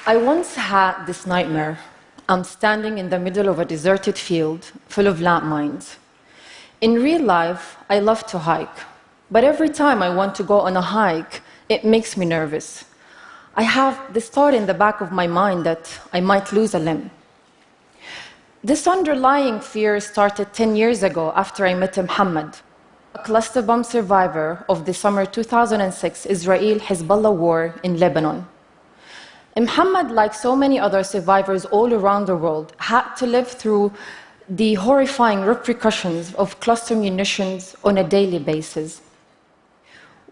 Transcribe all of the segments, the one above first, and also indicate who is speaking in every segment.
Speaker 1: I once had this nightmare. I'm standing in the middle of a deserted field full of landmines. In real life, I love to hike, but every time I want to go on a hike, it makes me nervous. I have this thought in the back of my mind that I might lose a limb. This underlying fear started 10 years ago after I met Muhammad, a cluster bomb survivor of the summer 2006 Israel-Hezbollah war in Lebanon. Muhammad, like so many other survivors all around the world, had to live through the horrifying repercussions of cluster munitions on a daily basis.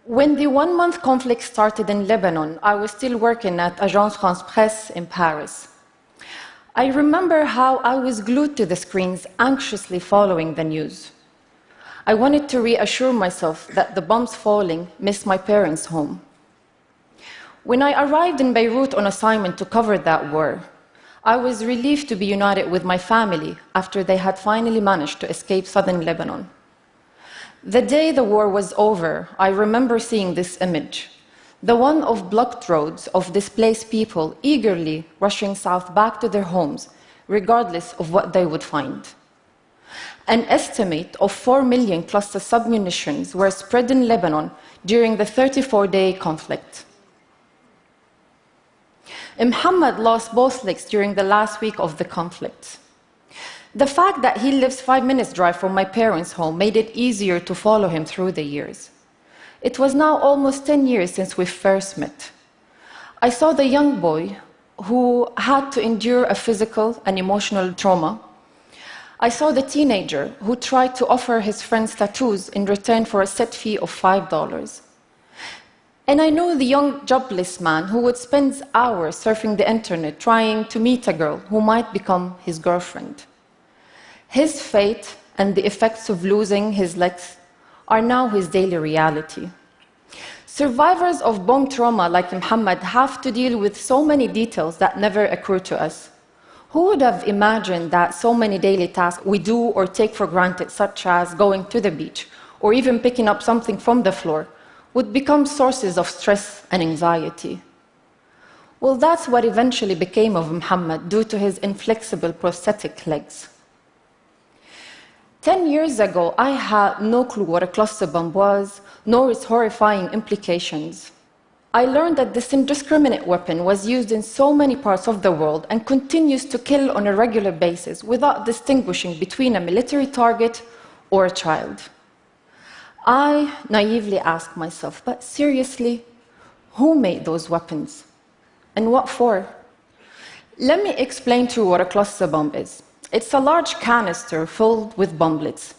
Speaker 1: When the one-month conflict started in Lebanon, I was still working at Agence France-Presse in Paris. I remember how I was glued to the screens, anxiously following the news. I wanted to reassure myself that the bombs falling missed my parents' home. When I arrived in Beirut on assignment to cover that war, I was relieved to be united with my family after they had finally managed to escape southern Lebanon. The day the war was over, I remember seeing this image, the one of blocked roads of displaced people eagerly rushing south back to their homes, regardless of what they would find. An estimate of 4 million cluster submunitions were spread in Lebanon during the 34-day conflict. Muhammad lost both legs during the last week of the conflict. The fact that he lives 5 minutes' drive from my parents' home made it easier to follow him through the years. It was now almost 10 years since we first met. I saw the young boy who had to endure a physical and emotional trauma. I saw the teenager who tried to offer his friends tattoos in return for a set fee of $5. And I know the young jobless man who would spend hours surfing the internet trying to meet a girl who might become his girlfriend. His fate and the effects of losing his legs are now his daily reality. Survivors of bomb trauma like Muhammad have to deal with so many details that never occur to us. Who would have imagined that so many daily tasks we do or take for granted, such as going to the beach or even picking up something from the floor, would become sources of stress and anxiety? Well, that's what eventually became of Muhammad due to his inflexible prosthetic legs. 10 years ago, I had no clue what a cluster bomb was, nor its horrifying implications. I learned that this indiscriminate weapon was used in so many parts of the world and continues to kill on a regular basis without distinguishing between a military target or a child. I naively asked myself, but seriously, who made those weapons? And what for? Let me explain to you what a cluster bomb is. It's a large canister filled with bomblets.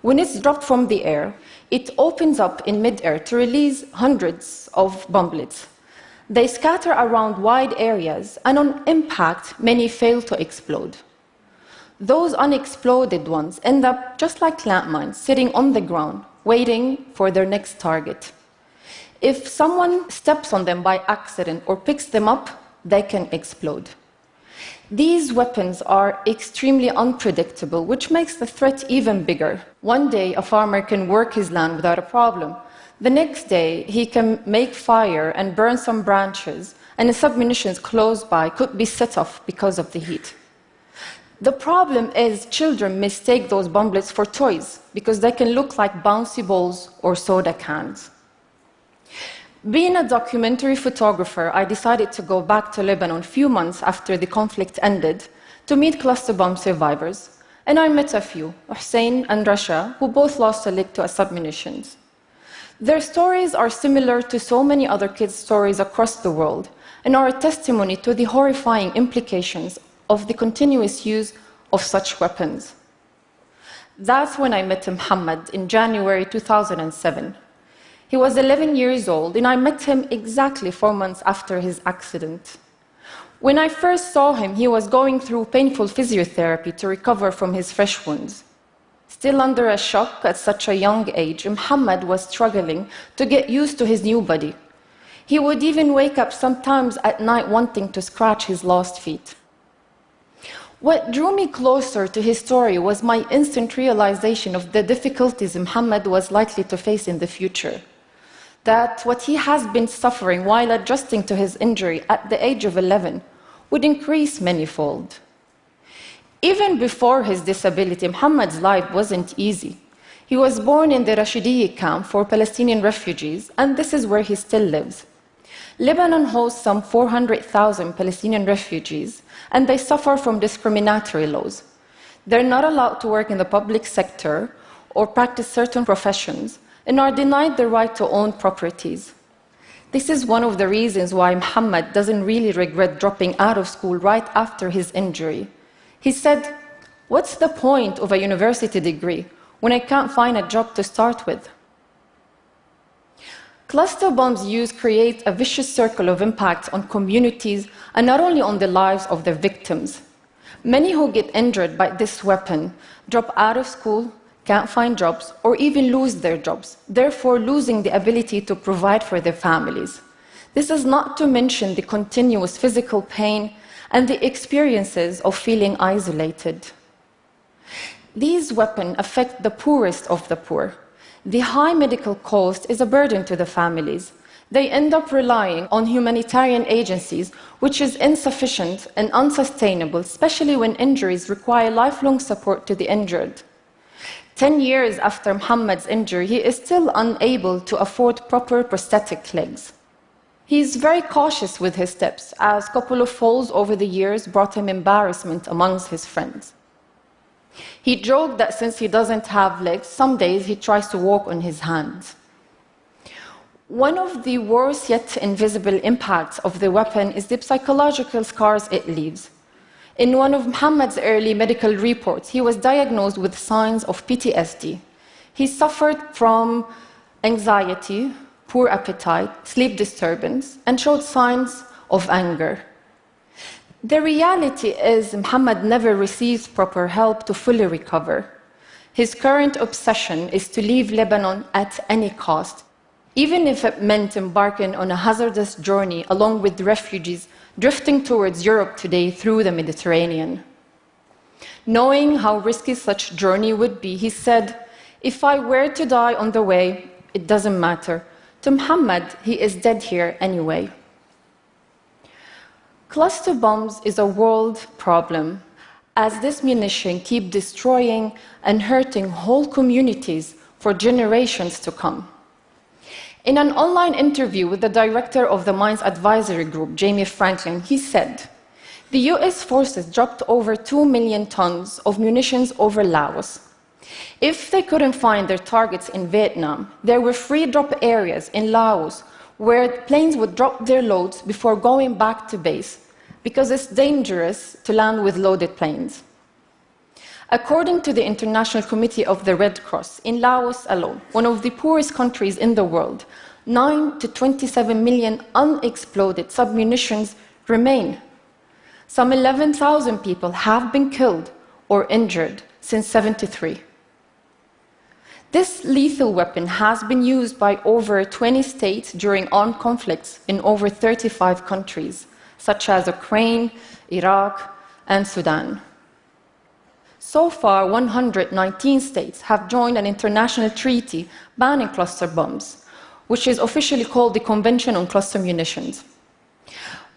Speaker 1: When it's dropped from the air, it opens up in mid-air to release hundreds of bomblets. They scatter around wide areas, and on impact, many fail to explode. Those unexploded ones end up just like landmines, sitting on the ground, waiting for their next target. If someone steps on them by accident or picks them up, they can explode. These weapons are extremely unpredictable, which makes the threat even bigger. One day, a farmer can work his land without a problem. The next day, he can make fire and burn some branches, and the submunitions close by could be set off because of the heat. The problem is children mistake those bomblets for toys because they can look like bouncy balls or soda cans. Being a documentary photographer, I decided to go back to Lebanon a few months after the conflict ended to meet cluster bomb survivors. And I met a few, Hussein and Rasha, who both lost a leg to a submunitions. Their stories are similar to so many other kids' stories across the world and are a testimony to the horrifying implications of the continuous use of such weapons. That's when I met Muhammad in January 2007. He was 11 years old, and I met him exactly 4 months after his accident. When I first saw him, he was going through painful physiotherapy to recover from his fresh wounds. Still under a shock at such a young age, Muhammad was struggling to get used to his new body. He would even wake up sometimes at night wanting to scratch his lost feet. What drew me closer to his story was my instant realization of the difficulties Muhammad was likely to face in the future. That what he has been suffering while adjusting to his injury at the age of 11 would increase manyfold. Even before his disability, Muhammad's life wasn't easy. He was born in the Rashidiyya camp for Palestinian refugees, and this is where he still lives. Lebanon hosts some 400,000 Palestinian refugees, and they suffer from discriminatory laws. They're not allowed to work in the public sector or practice certain professions, and are denied the right to own properties. This is one of the reasons why Muhammad doesn't really regret dropping out of school right after his injury. He said, "What's the point of a university degree when I can't find a job to start with?" Cluster bombs use create a vicious circle of impact on communities and not only on the lives of their victims. Many who get injured by this weapon drop out of school, can't find jobs, or even lose their jobs, therefore losing the ability to provide for their families. This is not to mention the continuous physical pain and the experiences of feeling isolated. These weapons affect the poorest of the poor. The high medical cost is a burden to the families. They end up relying on humanitarian agencies, which is insufficient and unsustainable, especially when injuries require lifelong support to the injured. 10 years after Muhammad's injury, he is still unable to afford proper prosthetic legs. He is very cautious with his steps, as a couple of falls over the years brought him embarrassment amongst his friends. He joked that since he doesn't have legs, some days he tries to walk on his hands. One of the worst yet invisible impacts of the weapon is the psychological scars it leaves. In one of Muhammad's early medical reports, he was diagnosed with signs of PTSD. He suffered from anxiety, poor appetite, sleep disturbance, and showed signs of anger. The reality is Muhammad never receives proper help to fully recover. His current obsession is to leave Lebanon at any cost, even if it meant embarking on a hazardous journey along with refugees drifting towards Europe today through the Mediterranean. Knowing how risky such a journey would be, he said, "If I were to die on the way, it doesn't matter. To Muhammad, he is dead here anyway." Cluster bombs is a world problem, as this munition keeps destroying and hurting whole communities for generations to come. In an online interview with the director of the Mines Advisory Group, Jamie Franklin, he said, "The US forces dropped over 2 million tons of munitions over Laos. If they couldn't find their targets in Vietnam, there were free drop areas in Laos where planes would drop their loads before going back to base, because it's dangerous to land with loaded planes." According to the International Committee of the Red Cross, in Laos alone, one of the poorest countries in the world, 9 to 27 million unexploded submunitions remain. Some 11,000 people have been killed or injured since 1973. This lethal weapon has been used by over 20 states during armed conflicts in over 35 countries, such as Ukraine, Iraq, and Sudan. So far, 119 states have joined an international treaty banning cluster bombs, which is officially called the Convention on Cluster Munitions.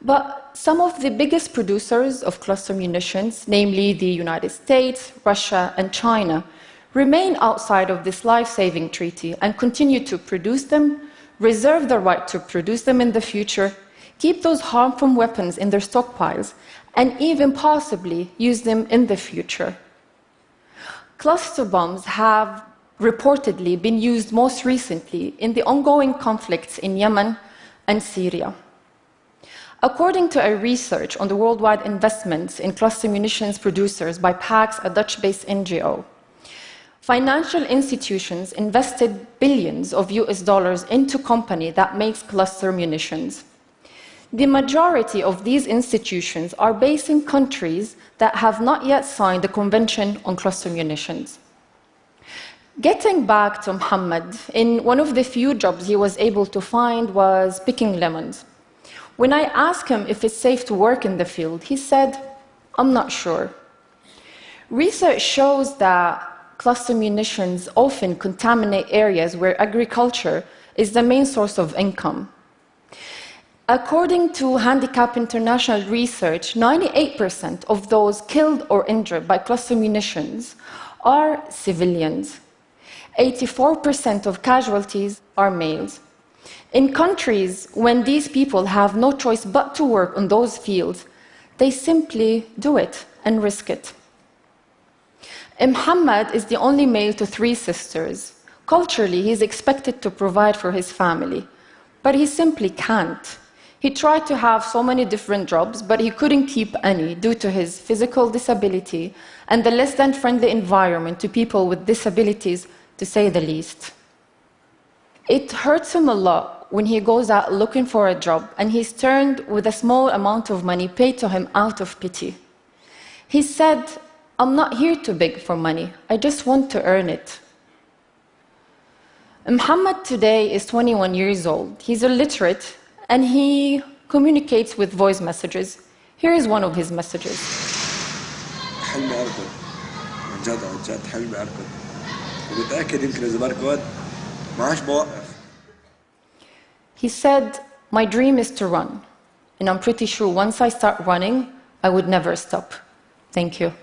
Speaker 1: But some of the biggest producers of cluster munitions, namely the United States, Russia, and China, remain outside of this life-saving treaty and continue to produce them, reserve the right to produce them in the future, keep those harmful weapons in their stockpiles, and even possibly use them in the future. Cluster bombs have reportedly been used most recently in the ongoing conflicts in Yemen and Syria. According to a research on the worldwide investments in cluster munitions producers by PAX, a Dutch-based NGO, financial institutions invested billions of US dollars into companies that makes cluster munitions. The majority of these institutions are based in countries that have not yet signed the Convention on Cluster Munitions. Getting back to Muhammad, in one of the few jobs he was able to find was picking lemons. When I asked him if it's safe to work in the field, he said, "I'm not sure." Research shows that cluster munitions often contaminate areas where agriculture is the main source of income. According to Handicap International research, 98% of those killed or injured by cluster munitions are civilians. 84% of casualties are males. In countries when these people have no choice but to work on those fields, they simply do it and risk it. Muhammad is the only male to 3 sisters. Culturally, he is expected to provide for his family, but he simply can't. He tried to have so many different jobs, but he couldn't keep any due to his physical disability and the less than friendly environment to people with disabilities, to say the least. It hurts him a lot when he goes out looking for a job and he's turned with a small amount of money paid to him out of pity. He said, "I'm not here to beg for money, I just want to earn it." Muhammad today is 21 years old. He's illiterate and he communicates with voice messages. Here is one of his messages.
Speaker 2: حلمي أركض عن جد حلمي أركض ومتأكد يمكن إذا بركض ما عادش بوقف.
Speaker 1: He said, "My dream is to run, and I'm pretty sure once I start running, I would never stop." Thank you.